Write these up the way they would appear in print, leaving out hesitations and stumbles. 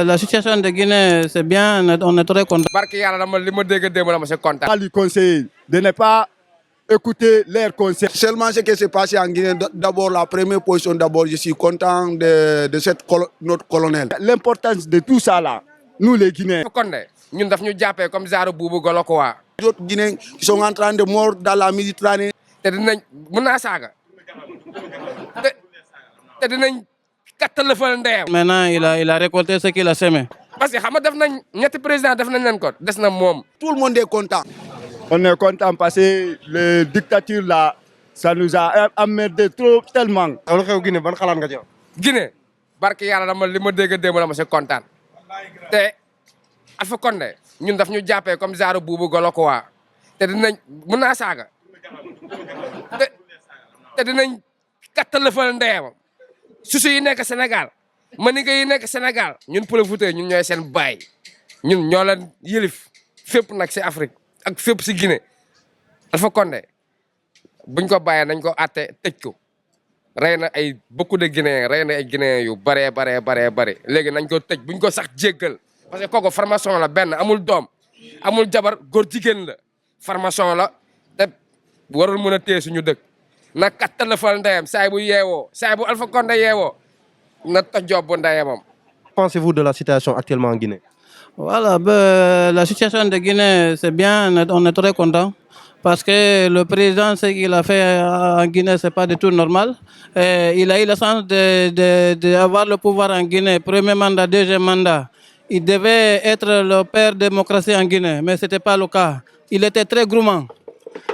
La situation de Guinée, c'est bien, on est très content. À lui conseiller de ne pas écouter leurs conseils. Seulement ce qui s'est passé en Guinée, d'abord la première position, d'abord je suis content notre colonel. L'importance de tout ça là, nous les Guinéens. Nous avons comme Zaro Boubou Golokoa. Les autres Guinéens qui sont en train de mourir dans la Méditerranée. Maintenant, il a récolté ce qu'il a semé. Parce que le président Tout le monde est content. On est content parce que la dictature là, ça nous a emmerdé trop tellement. Guinée, barke yàlla dama li ma dégg démb dama si kontaan te Alpha Condé ñun daf ñu jàppee comme genre buubu golo quoi te dinañ mën naa saaga te dinañ kattalëfal ndeyam susu yi nekk Sénégal maniga yi nekk Sénégal ñun Pël Fuuta ñun ñooy seen baay ñun ñoo leen yëlif fépp nag si Afrique ak fépp si Guinée Alpha Condé buñ ko bàyyee nañ ko àtte tëj ko rey na ay beaucoup de Guinéens rey na ay Guinéens yu bare léegi nañ ko tëj buñ ko sax jéggal parce que kooku formation la benn amul doom amul jabar góor jigéen la formation la te warul mën a téye suñu dëkk na kattan la fal ndeyam saay bu yeewoo saay bu Alpha Condé yeewoo na tojjob bu ndeyamam. Pensez-vous de la situation actuellement en Guinée? Voilà, la situation de Guinée, c'est bien, on est très content. Parce que le président, ce qu'il a fait en Guinée, ce n'est pas du tout normal. Il a eu la chance d'avoir le pouvoir en Guinée, premier mandat, deuxième mandat. Il devait être le père de la démocratie en Guinée, mais ce n'était pas le cas. Il était très gourmand.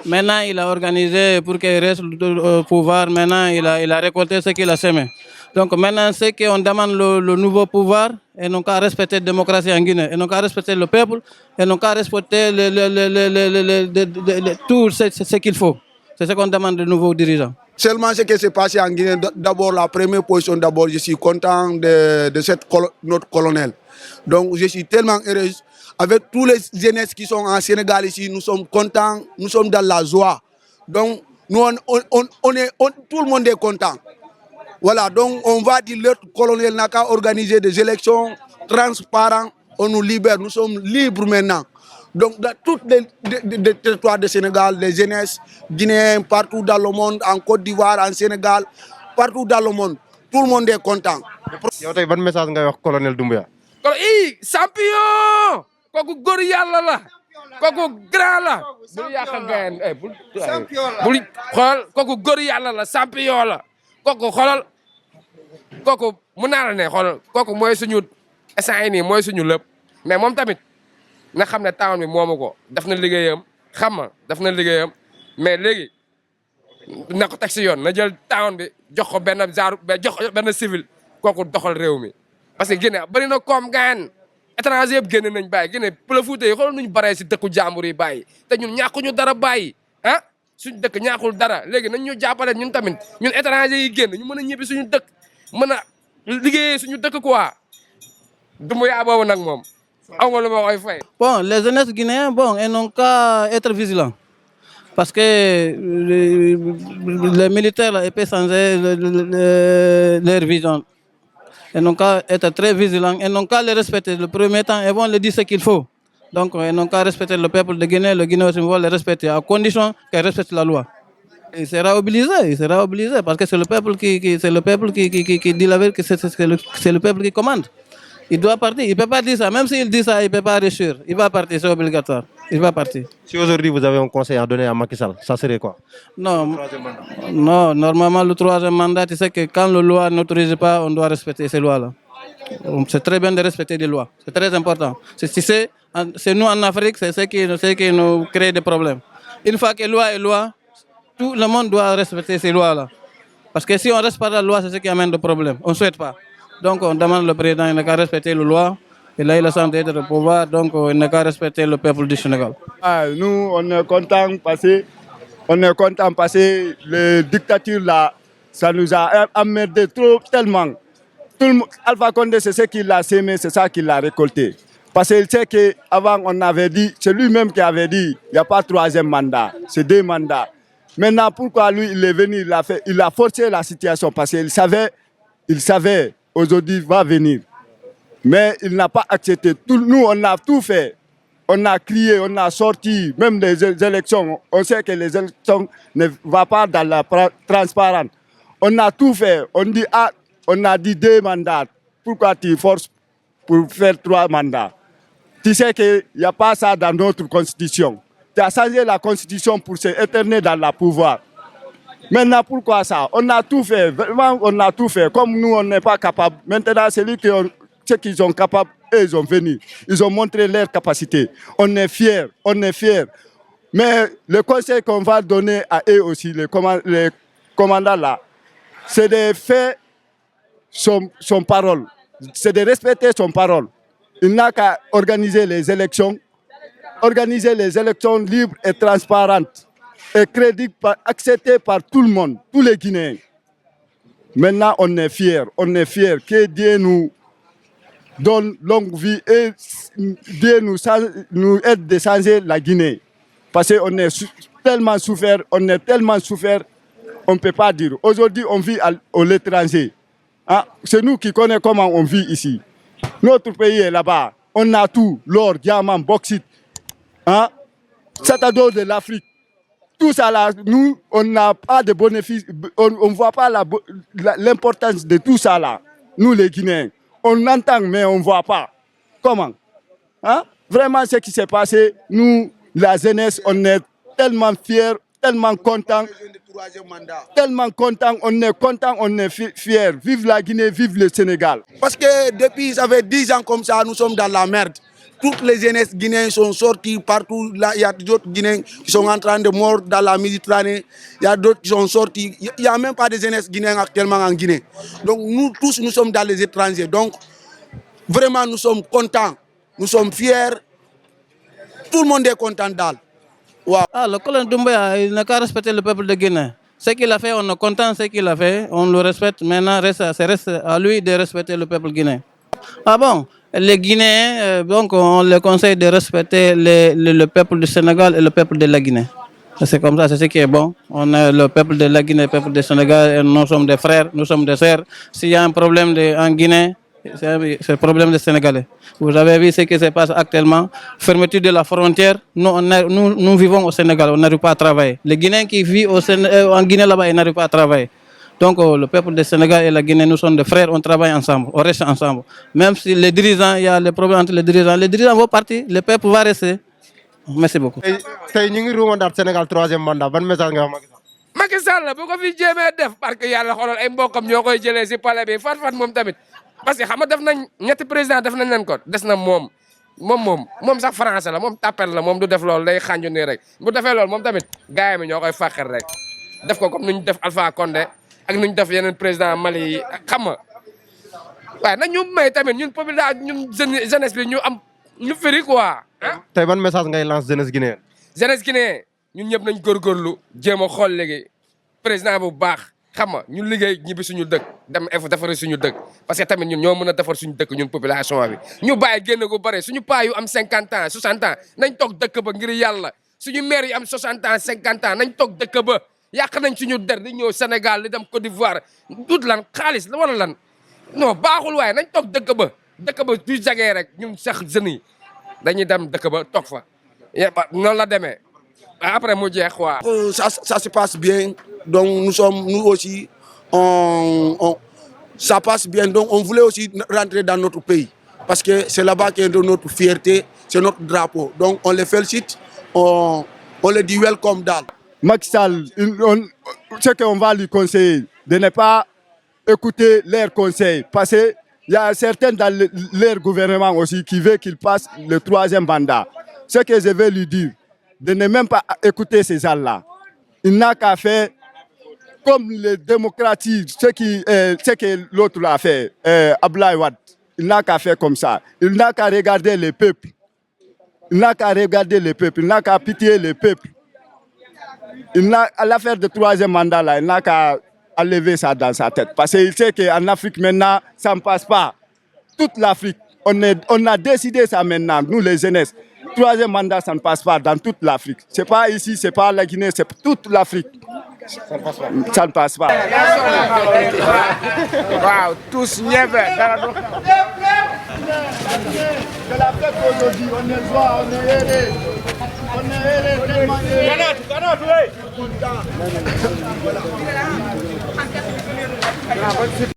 Maintenant, il a organisé pour qu'il reste au pouvoir. Maintenant, il a récolté ce qu'il a semé. Donc maintenant, c'est qu'on demande le nouveau pouvoir et non qu'à respecter la démocratie en Guinée, et non qu'à respecter le peuple, et non qu'à respecter tout ce qu'il faut. C'est ce qu'on demande de nouveaux dirigeants. Seulement ce qui s'est passé en Guinée, d'abord la première position, d'abord je suis content de notre colonel. Donc je suis tellement heureux. Avec tous les jeunesses qui sont en Sénégal ici, nous sommes contents, nous sommes dans la joie. Donc nous, tout le monde est content. Voilà, donc on va dire que le colonel n'a qu'à organiser des élections transparentes, on nous libère, nous sommes libres maintenant. Donc dans tous les territoires du Sénégal, les jeunesses guinéens, partout dans le monde, en Côte d'Ivoire, en Sénégal, partout dans le monde, tout le monde est content. Yow tay ban message ngay wax colonel Doumbouya? Champion! Kooku góor yàlla la kooku grand la bul yàq gayen bul xool kooku góor yàlla la champion la kooku xoolal kooku mun naa la ne xoolal kooku mooy suñu instant yi nii mooy suñu lépp mais moom tamit na xam ne town bi moomu ko def na liggéeyam xam nga def na liggéeyam mais léegi na ko teg si yoon na jël town bi jox ko benn genre jox ko benn civil kooku doxal réew mi parce que Guinée bëri na koom gayen étranger yëpp génn nañ bàyyi Guinée Pël Fuuta yi xoolal nuñ baree si dëkku jàmbur yi bàyyi te ñun ñàkkuñu dara bàyyi ah suñu dëkk ñàkkul dara léegi nañ ñu jàppale ñun tamit ñun étranger yi génn ñu mën a ñibbi suñu dëkk mën a liggéeyee suñu dëkk quoi Doumbouya boobu nag moom aw ma lu ma koy fay. Bon, les jeunesses guinéens, bon, ils n'ont qu'à être vigilants. Parce que les militaires là, ils peuvent changer leur vision. Ils n'ont qu'à être très vigilants, ils n'ont qu'à les respecter. Le premier temps, ils vont leur dire ce qu'il faut. Donc, ils n'ont qu'à respecter le peuple de Guinée, le Guinée aussi va les respecter, à condition qu'ils respectent la loi. Il sera obligé, parce que c'est le peuple qui dit la vérité, c'est le peuple qui commande. Il doit partir, il ne peut pas dire ça. Même s'il dit ça, il ne peut pas réussir. Il va partir, c'est obligatoire. Il va partir. Si aujourd'hui vous avez un conseil à donner à Macky Sall, ça serait quoi? Non, normalement le troisième mandat, tu sais que quand la loi n'autorise pas, on doit respecter ces lois-là. C'est très bien de respecter les lois, c'est très important. C'est nous en Afrique, c'est ce qui nous crée des problèmes. Une fois que loi est loi, tout le monde doit respecter ces lois-là. Parce que si on ne respecte pas la loi, c'est ce qui amène des problèmes. On ne souhaite pas. Donc on demande au président, il n'a qu'à respecter la loi. Il a eu la chance d'être au pouvoir, donc il n'a qu'à respecter le peuple du Sénégal. Nous, on est contents parce que la dictature là, ça nous a emmerdé trop tellement. Alpha Condé, c'est ce qu'il a sémé, c'est ça qu'il a récolté. Parce qu'il sait qu'avant, on avait dit, c'est lui-même qui avait dit, il n'y a pas de troisième mandat, c'est 2 mandats. Maintenant, pourquoi lui, il est venu, il a forcé la situation parce qu'il savait, aujourd'hui va venir. Mais il n'a pas accepté. Nous, on a tout fait. On a crié, on a sorti, même les élections. On sait que les élections ne vont pas dans la transparence. On a tout fait. On a dit 2 mandats. Pourquoi tu forces pour faire 3 mandats? Tu sais qu'il n'y a pas ça dans notre constitution. Tu as changé la constitution pour s'éterner dans le pouvoir. Maintenant, pourquoi ça? On a tout fait. Vraiment, on a tout fait. Comme nous, on n'est pas capable. Maintenant, ceux qui sont capables, eux, ils sont venus. Ils ont montré leur capacité. On est fiers. On est fiers. Mais le conseil qu'on va donner à eux aussi, les commandants là, c'est de faire son parole. C'est de respecter son parole. Il n'a qu'à organiser les élections libres et transparentes et crédibles, acceptées par tout le monde, tous les Guinéens. Maintenant, on est fiers. Que Dieu nous donne longue vie et Dieu nous aide de changer la Guinée. Parce qu'on est tellement souffert, on ne peut pas dire. Aujourd'hui, on vit à l'étranger. Hein? C'est nous qui connaissons comment on vit ici. Notre pays est là-bas. On a tout, l'or, diamant, bauxite. Hein? Satador de l'Afrique. Tout ça là, nous, on n'a pas de bénéfices. On ne voit pas l'importance de tout ça là. Nous, les Guinéens. On entend, mais on ne voit pas. Comment? Hein? Vraiment, ce qui s'est passé, nous, la jeunesse, on est tellement fiers, tellement contents. On est fiers. Vive la Guinée, vive le Sénégal. Parce que depuis, ça fait 10 ans comme ça, nous sommes dans la merde. Toutes les jeunesses guinéennes sont sorties partout. Là, il y a d'autres Guinéens qui sont en train de mourir dans la Méditerranée. Il y a d'autres qui sont sortis. Il n'y a même pas de jeunesses guinéennes actuellement en Guinée. Donc nous tous, nous sommes dans les étrangers. Donc vraiment, nous sommes contents. Nous sommes fiers. Tout le monde est content d'elle. Wow. Ah, le colonel Doumbouya, il n'a qu'à respecter le peuple de Guinée. Ce qu'il a fait, on est content de ce qu'il a fait. On le respecte. Maintenant, c'est reste à lui de respecter le peuple guinéen. Ah bon? Les Guinéens, donc on les conseille de respecter le peuple du Sénégal et le peuple de la Guinée. C'est comme ça, c'est ce qui est bon. On est le peuple de la Guinée, le peuple du Sénégal, et nous sommes des frères, nous sommes des sœurs. S'il y a un problème en Guinée, c'est le problème des Sénégalais. Vous avez vu ce qui se passe actuellement, fermeture de la frontière. Nous vivons au Sénégal, on n'arrive pas à travailler. Les Guinéens qui vivent en Guinée là-bas, ils n'arrivent pas à travailler. Donc le peuple du Sénégal et la Guinée, nous sommes des frères, on travaille ensemble, on reste ensemble. Même si les dirigeants, il y a les problèmes entre les dirigeants vont partir, le peuple va rester. Merci beaucoup. tey ñu ngi ruumandaat Sénégal 3e mandat ban message nga wax Macky Sall bu ko fi jéemee def parce que yàlla xoolal ay mbokkam ñoo koy jëlee si palais bi fat moom tamit parce que xam nga def nañ ñetti président def nañ leen ko des na moom sax français la moom tapel la moom du def loolu day xànju nii rek bu defee loolu moom tamit gars yi ñoo koy fàqal rek def ko comme ni ñu def Alpha Condé ak nu ñu def yeneen président Mali yi xam nga waaye nag ñu may tamit ñun population ñun jeunesse bi ñu am ñu firi quoi. tey ban message ngay lance jeunesse guinéenne. jeunesse guinéen ñun ñëpp nañ góorgóorlu jéem a xool léegi président bu baax xam nga ñu liggéey ñibbi suñu dëkk dem defari suñu dëkk parce que tamit ñun ñoo mën a defar suñu dëkk ñun population bi ñu bàyyi génn gu bëri suñu paa yu am 50 ans 60 ans nañ toog dëkk ba ngir yàlla suñu maire yu am 60 ans 50 ans nañ toog dëkk ba yàq nañ suñu der di ñëw Sénégal di dem Côte d'Ivoire dut lan xaalis la wala lan non baaxul waaye nañ toog dëkk ba du jagee rek ñun sax jeunes yi dañuy dem dëkk ba toog fa noonu la demee après mu jeex quoi. Ça se passe bien. Donc nous aussi, ça passe bien. Donc on voulait aussi rentrer dans notre pays. Parce que c'est là-bas qu'est notre fierté, c'est notre drapeau. Donc on les félicite, on les dit welcome d'al. Macky Sall, ce qu'on va lui conseiller, de ne pas écouter leurs conseils. Parce qu'il y a certains dans leur gouvernement aussi qui veulent qu'il passe le 3e mandat. Ce que je vais lui dire, de ne même pas écouter ces gens-là. Il n'a qu'à faire comme les démocraties, ce que l'autre a fait, Abdoulaye Wade. Il n'a qu'à faire comme ça. Il n'a qu'à regarder le peuple. Il n'a qu'à pitié le peuple. À l'affaire du 3e mandat, là, il n'a qu'à enlever ça dans sa tête. Parce qu'il sait qu'en Afrique, maintenant, ça ne passe pas. Toute l'Afrique, on a décidé ça maintenant, nous les jeunesses. 3e mandat, ça ne passe pas dans toute l'Afrique. Ce n'est pas ici, ce n'est pas la Guinée, c'est toute l'Afrique. Ça ne passe pas. Wow, tous de la fête aujourd'hui. On est joie, on est heureux. On est heureux, tellement heureux.